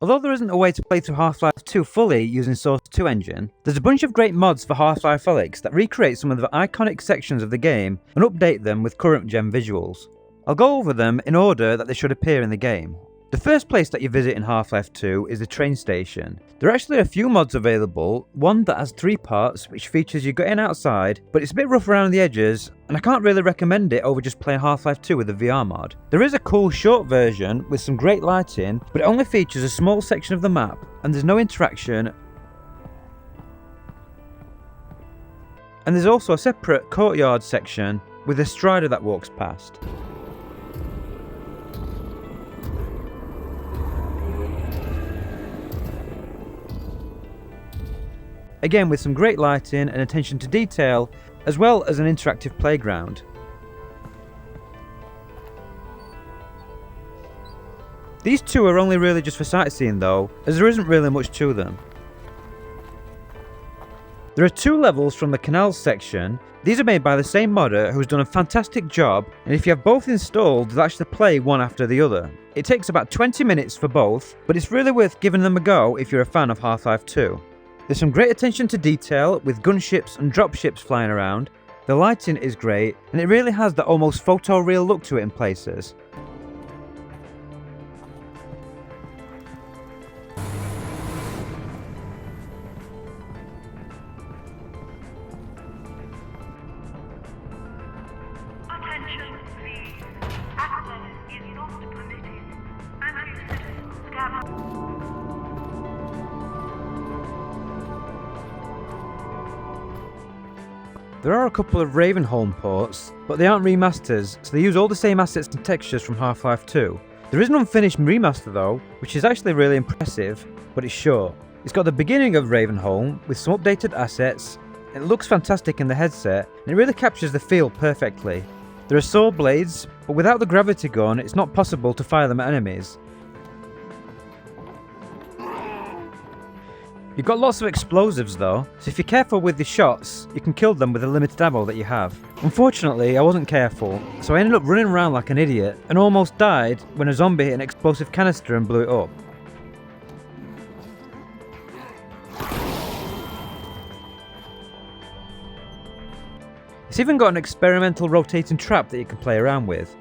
Although there isn't a way to play through Half-Life 2 fully using Source 2 engine, there's a bunch of great mods for Half-Life Alyx that recreate some of the iconic sections of the game and update them with current gen visuals. I'll go over them in order that they should appear in the game. The first place that you visit in Half-Life 2 is the train station. There are actually a few mods available, one that has 3 parts which features you getting outside, but it's a bit rough around the edges and I can't really recommend it over just playing Half-Life 2 with a VR mod. There is a cool short version with some great lighting, but it only features a small section of the map and there's no interaction. And there's also a separate Courtyard section with a strider that walks past. Again with some great lighting and attention to detail, as well as an interactive playground. These two are only really just for sightseeing though, as there isn't really much to them. There are 2 levels from the Canals section. These are made by the same modder who's done a fantastic job, and if you have both installed, they'll actually play one after the other. It takes about 20 minutes for both, but it's really worth giving them a go if you're a fan of Half-Life 2. There's some great attention to detail with gunships and dropships flying around, the lighting is great, and it really has that almost photoreal look to it in places. Attention, please. Access is not permitted. Anti-citizen scanner. There are a couple of Ravenhole ports, but they aren't remasters, so they use all the same assets and textures from Half-Life 2. There is an unfinished remaster though, which is actually really impressive, but it's short. It's got the beginning of Ravenhole with some updated assets, it looks fantastic in the headset, and it really captures the feel perfectly. There are saw blades, but without the gravity gun it's not possible to fire them at enemies. You've got lots of explosives though, so if you're careful with the shots, you can kill them with the limited ammo that you have. Unfortunately, I wasn't careful, so I ended up running around like an idiot and almost died when a zombie hit an explosive canister and blew it up. It's even got an experimental rotating trap that you can play around with.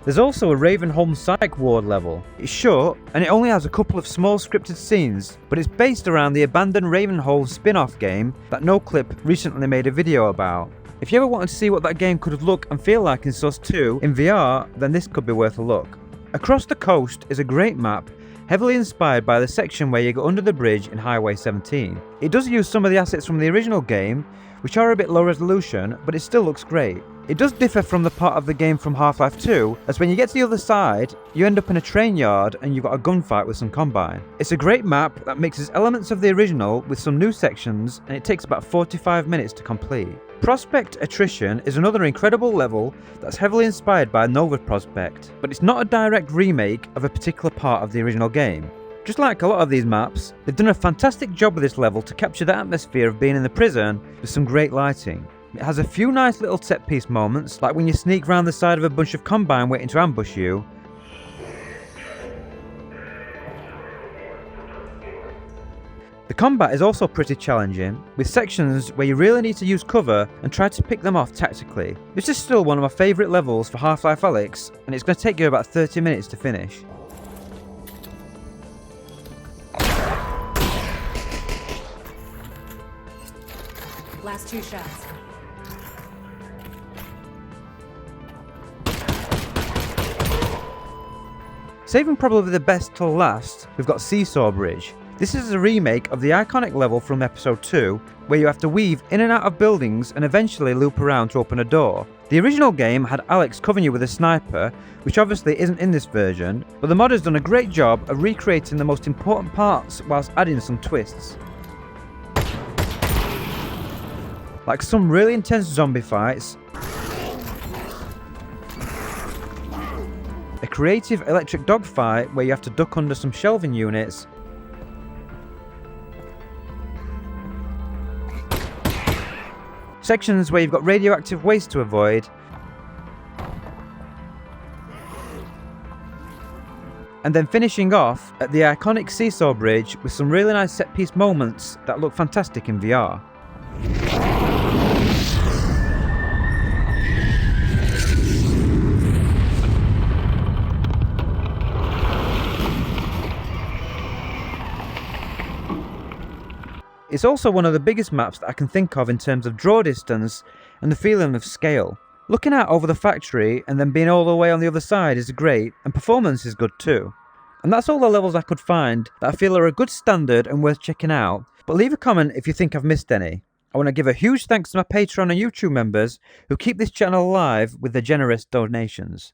There's also a Ravenhole psych ward level. It's short and it only has a couple of small scripted scenes, but it's based around the abandoned Ravenhole spin-off game that NoClip recently made a video about. If you ever wanted to see what that game could look and feel like in Source 2 in VR, then this could be worth a look. Across the coast is a great map, heavily inspired by the section where you go under the bridge in Highway 17. It does use some of the assets from the original game, which are a bit low resolution, but it still looks great. It does differ from the part of the game from Half-Life 2, as when you get to the other side, you end up in a train yard and you've got a gunfight with some Combine. It's a great map that mixes elements of the original with some new sections, and it takes about 45 minutes to complete. Prospect Attrition is another incredible level that's heavily inspired by Nova Prospect, but it's not a direct remake of a particular part of the original game. Just like a lot of these maps, they've done a fantastic job with this level to capture the atmosphere of being in the prison with some great lighting. It has a few nice little set piece moments, like when you sneak round the side of a bunch of Combine waiting to ambush you. The combat is also pretty challenging, with sections where you really need to use cover and try to pick them off tactically. This is still one of my favourite levels for Half-Life Alyx, and it's going to take you about 30 minutes to finish. Last 2 shots. Saving probably the best till last, we've got Sawsaw Bridge. This is a remake of the iconic level from episode 2, where you have to weave in and out of buildings and eventually loop around to open a door. The original game had Alex covering you with a sniper, which obviously isn't in this version, but the mod has done a great job of recreating the most important parts whilst adding some twists. Like some really intense zombie fights, a creative electric dogfight where you have to duck under some shelving units, sections where you've got radioactive waste to avoid, and then finishing off at the iconic Sawsaw Bridge with some really nice set piece moments that look fantastic in VR. It's also one of the biggest maps that I can think of in terms of draw distance and the feeling of scale. Looking out over the factory and then being all the way on the other side is great, and performance is good too. And that's all the levels I could find that I feel are a good standard and worth checking out, but leave a comment if you think I've missed any. I want to give a huge thanks to my Patreon and YouTube members who keep this channel alive with their generous donations.